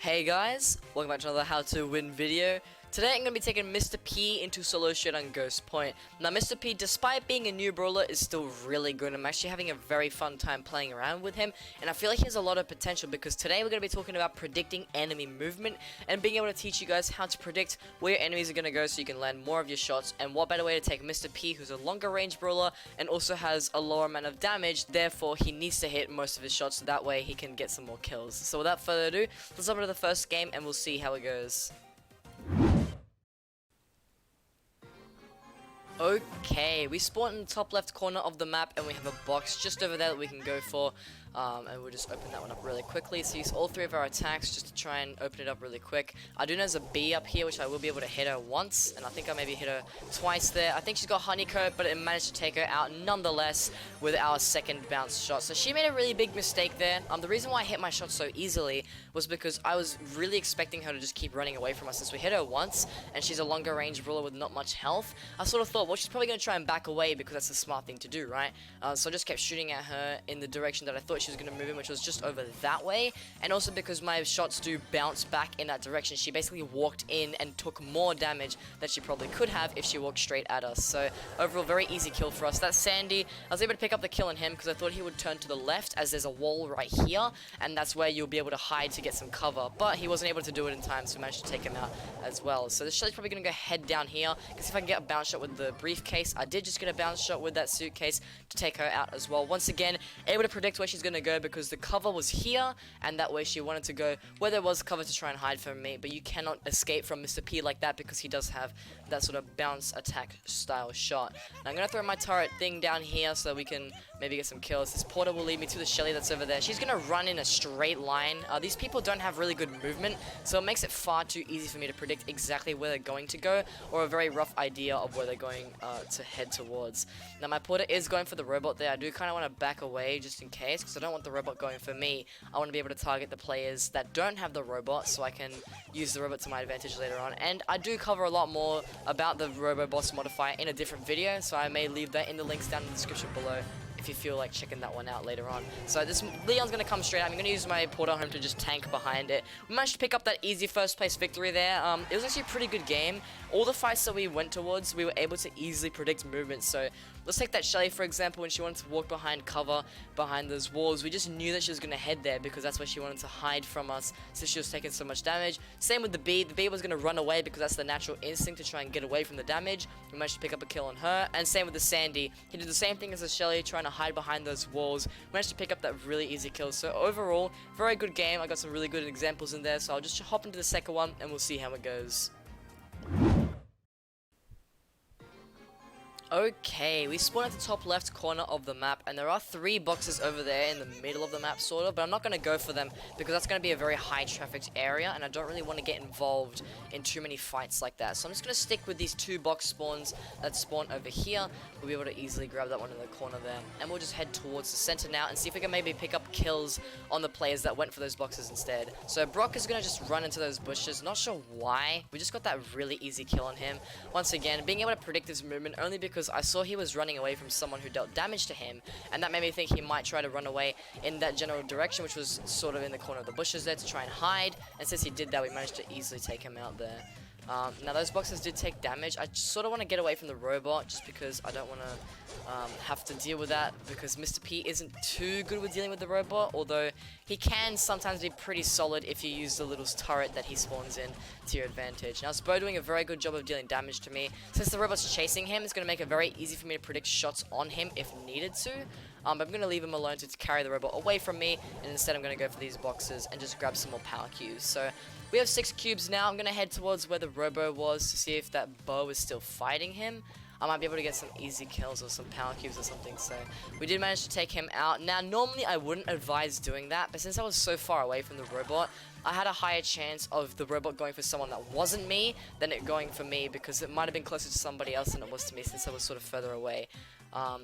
Hey guys, welcome back to another how to win video. Today I'm going to be taking Mr. P into Solo Showdown Ghost Point. Now Mr. P, despite being a new brawler, is still really good. I'm actually having a very fun time playing around with him, and I feel like he has a lot of potential because today we're going to be talking about predicting enemy movement and being able to teach you guys how to predict where your enemies are going to go so you can land more of your shots. And what better way to take Mr. P, who's a longer range brawler and also has a lower amount of damage, therefore he needs to hit most of his shots so that way he can get some more kills. So without further ado, let's jump into the first game and we'll see how it goes. Okay, we spawn in the top left corner of the map and we have a box just over there that we can go for. And we'll just open that one up really quickly. So use all three of our attacks just to try and open it up really quick. I do know there's a bee up here which I will be able to hit her once, and I think I maybe hit her twice there. I think she's got honeycomb, but it managed to take her out nonetheless with our second bounce shot. So she made a really big mistake there. The reason why I hit my shot so easily was because I was really expecting her to just keep running away from us. Since we hit her once and she's a longer range brawler with not much health, I sort of thought, well, she's probably going to try and back away because that's the smart thing to do, right? So I just kept shooting at her in the direction that I thought she was going to move in, which was just over that way. And also because my shots do bounce back in that direction, she basically walked in and took more damage than she probably could have if she walked straight at us. So overall, very easy kill for us. That's Sandy. I was able to pick up the kill on him because I thought he would turn to the left as there's a wall right here, and that's where you'll be able to hide to get some cover. But he wasn't able to do it in time, so we managed to take him out as well. So the Shelly's probably going to go head down here because if I can get a bounce shot with the briefcase, I did just get a bounce shot with that suitcase to take her out as well. Once again, able to predict where she's going to go because the cover was here, and that way she wanted to go where there was cover to try and hide from me. But you cannot escape from Mr. P like that because he does have that sort of bounce attack style shot. Now I'm going to throw my turret thing down here so we can maybe get some kills. This portal will lead me to the Shelly that's over there. She's going to run in a straight line. These people don't have really good movement, so it makes it far too easy for me to predict exactly where they're going to go, or a very rough idea of where they're going to head towards. Now my porter is going for the robot there. I do kind of want to back away just in case because I don't want the robot going for me. I want to be able to target the players that don't have the robot so I can use the robot to my advantage later on. And I do cover a lot more about the Robo Boss modifier in a different video, so I may leave that in the links down in the description below if you feel like checking that one out later on. So this Leon's going to come straight out. I'm going to use my porter home to just tank behind it. We managed to pick up that easy first place victory there. It was actually a pretty good game. All the fights that we went towards, we were able to easily predict movement. So let's take that Shelly, for example, when she wanted to walk behind cover, behind those walls. We just knew that she was going to head there because that's where she wanted to hide from us since she was taking so much damage. Same with the bee. The bee was going to run away because that's the natural instinct to try and get away from the damage. We managed to pick up a kill on her. And same with the Sandy. He did the same thing as the Shelly, trying to hide behind those walls. Managed to pick up that really easy kill. So overall, very good game. I got some really good examples in there. So I'll just hop into the second one and we'll see how it goes. Okay, we spawn at the top left corner of the map, and there are 3 boxes over there in the middle of the map, sort of, but I'm not going to go for them because that's going to be a very high trafficked area, and I don't really want to get involved in too many fights like that. So I'm just going to stick with these 2 box spawns that spawn over here. We'll be able to easily grab that one in the corner there, and we'll just head towards the center now and see if we can maybe pick up kills on the players that went for those boxes instead. So Brock is going to just run into those bushes, not sure why. We just got that really easy kill on him. Once again, being able to predict his movement only because I saw he was running away from someone who dealt damage to him, and that made me think he might try to run away in that general direction, which was sort of in the corner of the bushes there to try and hide, and since he did that, we managed to easily take him out there. Now those boxes did take damage. I sort of want to get away from the robot just because I don't want to have to deal with that because Mr. P isn't too good with dealing with the robot, although he can sometimes be pretty solid if you use the little turret that he spawns in to your advantage. Now Spo doing a very good job of dealing damage to me. Since the robot's chasing him, it's going to make it very easy for me to predict shots on him if needed to. But I'm going to leave him alone to carry the robot away from me, and instead I'm going to go for these boxes and just grab some more power cubes. So we have 6 cubes now. I'm going to head towards where the robo was to see if that bow is still fighting him. I might be able to get some easy kills or some power cubes or something, so we did manage to take him out. Now, normally I wouldn't advise doing that, but since I was so far away from the robot, I had a higher chance of the robot going for someone that wasn't me than it going for me because it might have been closer to somebody else than it was to me since I was sort of further away.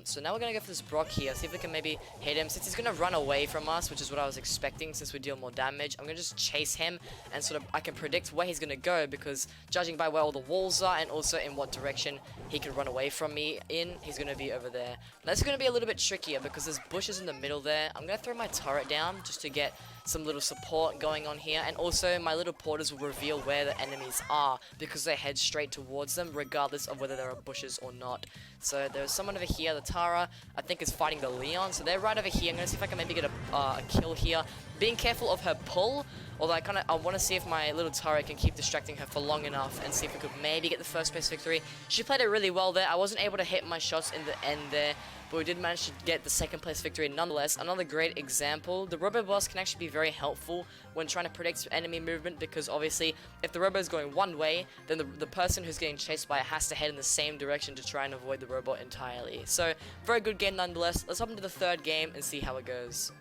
So now we're going to go for this Brock here, see if we can maybe hit him. Since he's going to run away from us, which is what I was expecting since we deal more damage, I'm going to just chase him and sort of, I can predict where he's going to go because judging by where all the walls are and also in what direction he can run away from me in, he's going to be over there. Now this is going to be a little bit trickier because there's bushes in the middle there. I'm going to throw my turret down just to get some little support going on here, and also my little porters will reveal where the enemies are because they head straight towards them regardless of whether there are bushes or not. So there's someone over here, the Tara, I think is fighting the Leon, so they're right over here. I'm going to see if I can maybe get a kill here. Being careful of her pull, although I want to see if my little Tara can keep distracting her for long enough and see if we could maybe get the first place victory. She played it really well there. I wasn't able to hit my shots in the end there, but we did manage to get the second place victory nonetheless. Another great example. The Robo Boss can actually be very helpful when trying to predict enemy movement, because obviously if the Robo is going one way, then the person who's getting chased by it has to head in the same direction to try and avoid the robot entirely. So very good game nonetheless. Let's hop into the third game and see how it goes.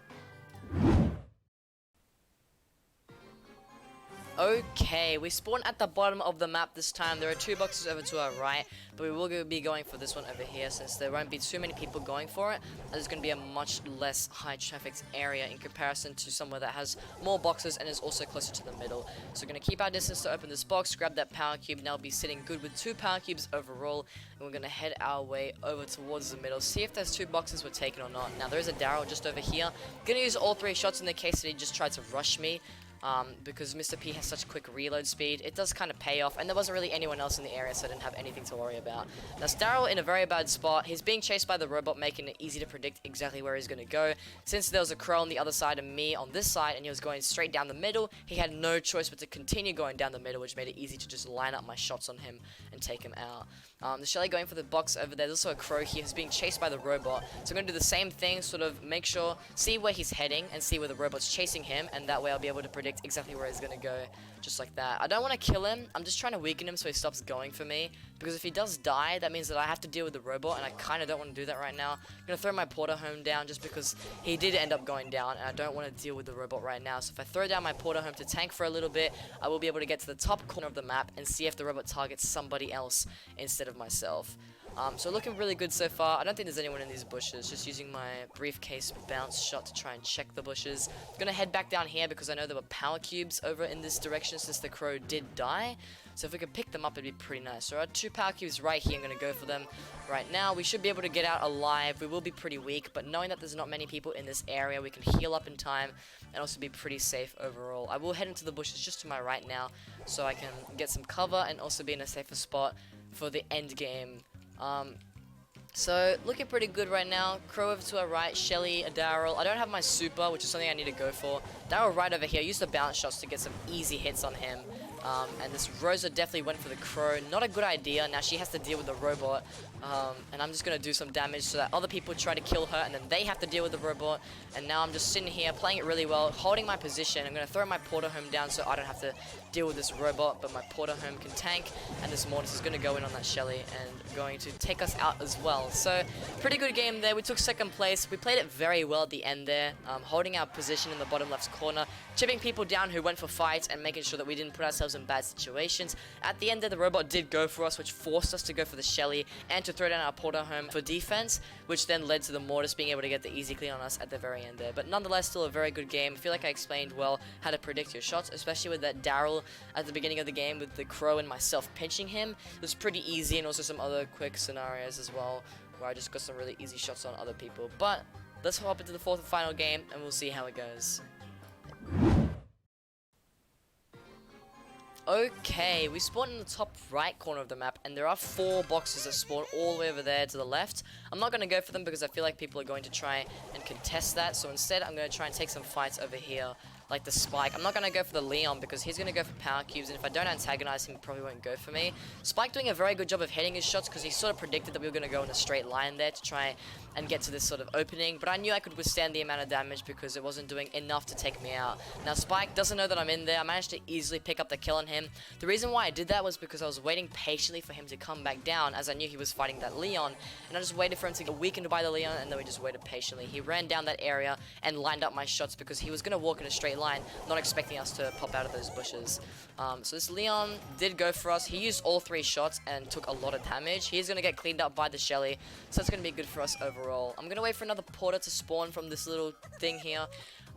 Okay, we spawn at the bottom of the map this time. There are 2 boxes over to our right, but we will be going for this one over here since there won't be too many people going for it, and there's going to be a much less high trafficked area in comparison to somewhere that has more boxes and is also closer to the middle. So we're going to keep our distance to open this box, grab that power cube, now be sitting good with 2 power cubes overall, and we're going to head our way over towards the middle, see if those 2 boxes were taken or not. Now there is a Daryl just over here. Going to use all 3 shots in the case that he just tried to rush me. Because Mr. P has such quick reload speed, it does kind of pay off, and there wasn't really anyone else in the area, so I didn't have anything to worry about. Now, Daryl in a very bad spot. He's being chased by the robot, making it easy to predict exactly where he's going to go. Since there was a crow on the other side and me on this side, and he was going straight down the middle, he had no choice but to continue going down the middle, which made it easy to just line up my shots on him and take him out. The Shelly going for the box over there. There's also a crow here who's being chased by the robot. So I'm going to do the same thing, sort of make sure, see where he's heading and see where the robot's chasing him, and that way I'll be able to predict exactly where he's going to go, just like that. I don't want to kill him. I'm just trying to weaken him so he stops going for me, because if he does die, that means that I have to deal with the robot, and I kind of don't want to do that right now. I'm going to throw my porter home down just because he did end up going down, and I don't want to deal with the robot right now. So if I throw down my porter home to tank for a little bit, I will be able to get to the top corner of the map and see if the robot targets somebody else instead of myself. So looking really good so far. I don't think there's anyone in these bushes. Just using my briefcase bounce shot to try and check the bushes. Gonna head back down here because I know there were power cubes over in this direction since the crow did die. So if we could pick them up, it'd be pretty nice. So I have 2 power cubes right here. I'm gonna go for them right now. We should be able to get out alive. We will be pretty weak, but knowing that there's not many people in this area, we can heal up in time and also be pretty safe overall. I will head into the bushes just to my right now so I can get some cover and also be in a safer spot for the end game. So looking pretty good right now. Crow over to our right, Shelly, a Daryl. I don't have my super, which is something I need to go for. Daryl right over here. Use the bounce shots to get some easy hits on him. And this Rosa definitely went for the crow. Not a good idea. Now she has to deal with the robot. And I'm just going to do some damage so that other people try to kill her, and then they have to deal with the robot. And now I'm just sitting here playing it really well, holding my position. I'm going to throw my porter home down so I don't have to deal with this robot, but my porter home can tank, and this Mortis is going to go in on that Shelly and going to take us out as well. So pretty good game there. We took second place. We played it very well at the end there, holding our position in the bottom left corner, chipping people down who went for fights and making sure that we didn't put ourselves in bad situations. At the end there, the robot did go for us, which forced us to go for the Shelly and to throw down our porter home for defense, which then led to the Mortis being able to get the easy clean on us at the very end there. But nonetheless, still a very good game. I feel like I explained well how to predict your shots, especially with that Daryl at the beginning of the game with the crow and myself pinching him. It was pretty easy, and also some other quick scenarios as well where I just got some really easy shots on other people. But let's hop into the 4th and final game and we'll see how it goes. Okay, we spawned in the top right corner of the map, and there are 4 boxes that spawn all the way over there to the left. I'm not going to go for them because I feel like people are going to try and contest that, so instead I'm going to try and take some fights over here, like the Spike. I'm not going to go for the Leon because he's going to go for power cubes, and if I don't antagonize him, he probably won't go for me. Spike doing a very good job of hitting his shots because he sort of predicted that we were going to go in a straight line there to try and get to this sort of opening, but I knew I could withstand the amount of damage because it wasn't doing enough to take me out. Now Spike doesn't know that I'm in there. I managed to easily pick up the kill on him. The reason why I did that was because I was waiting patiently for him to come back down, as I knew he was fighting that Leon, and I just waited for him to get weakened by the Leon, and then we just waited patiently. He ran down that area and lined up my shots because he was going to walk in a straight line, not expecting us to pop out of those bushes. So this Leon did go for us. He used all 3 shots and took a lot of damage. He's going to get cleaned up by the Shelly, so it's going to be good for us overall. I'm going to wait for another porter to spawn from this little thing here,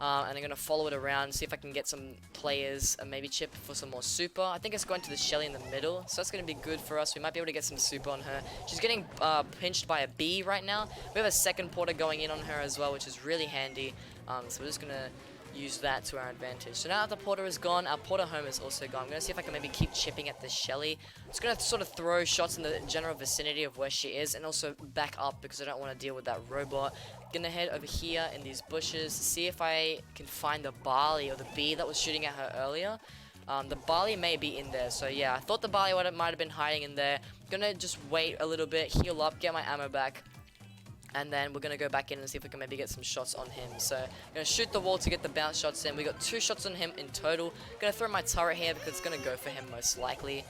and I'm going to follow it around, see if I can get some players and maybe chip for some more super. I think it's going to the Shelly in the middle, so that's going to be good for us. We might be able to get some super on her. She's getting pinched by a bee right now. We have a second porter going in on her as well, which is really handy. So we're just going to use that to our advantage. So now that the porter is gone, our porter home is also gone. I'm going to see if I can maybe keep chipping at this Shelly. It's going to sort of throw shots in the general vicinity of where she is, and also back up because I don't want to deal with that robot. Gonna head over here in these bushes, see if I can find the Barley or the bee that was shooting at her earlier. The Barley may be in there, so yeah, I thought the Barley might have been hiding in there. Gonna just wait a little bit, heal up, get my ammo back, and then we're gonna go back in and see if we can maybe get some shots on him. So I'm gonna shoot the wall to get the bounce shots in. We got 2 shots on him in total. Gonna throw my turret here because it's gonna go for him most likely.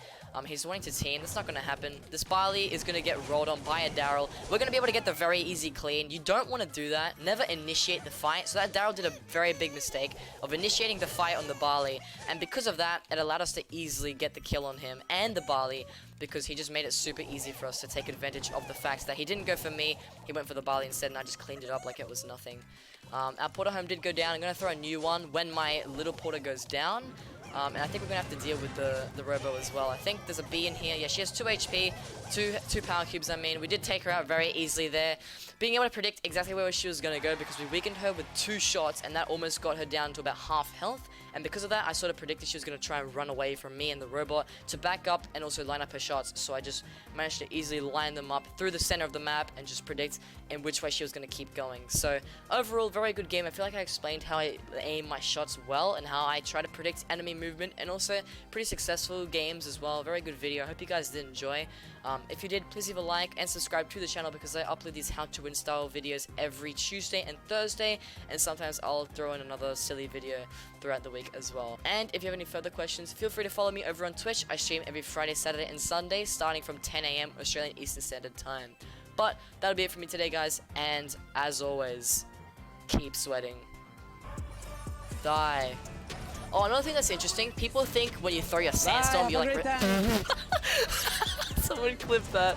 He's wanting to team. That's not going to happen. This Barley is going to get rolled on by a Daryl. We're going to be able to get the very easy clean. You don't want to do that. Never initiate the fight. So that Daryl did a very big mistake of initiating the fight on the Barley. And because of that, it allowed us to easily get the kill on him and the Barley, because he just made it super easy for us to take advantage of the fact that he didn't go for me. He went for the Barley instead, and I just cleaned it up like it was nothing. Our porter home did go down. I'm going to throw a new one when my little porter goes down. And I think we're going to have to deal with the Robo as well. I think there's a bee in here. Yeah, she has 2 HP, 2 power cubes, I mean. We did take her out very easily there. Being able to predict exactly where she was going to go, because we weakened her with 2 shots, and that almost got her down to about half health. And because of that, I sort of predicted she was going to try and run away from me and the robot to back up and also line up her shots. So I just managed to easily line them up through the center of the map and just predict in which way she was going to keep going. So overall, very good game. I feel like I explained how I aim my shots well and how I try to predict enemy movement, and also pretty successful games as well. Very good video. I hope you guys did enjoy. If you did, please leave a like and subscribe to the channel, because I upload these how to win style videos every Tuesday and Thursday, and sometimes I'll throw in another silly video throughout the week as well. And if you have any further questions, feel free to follow me over on Twitch. I stream every Friday, Saturday, and Sunday, starting from 10 AM Australian Eastern Standard Time. But that'll be it for me today, guys, and as always, keep sweating. Die. Oh, another thing that's interesting, people think when you throw your sandstorm, you're like... Someone clip that.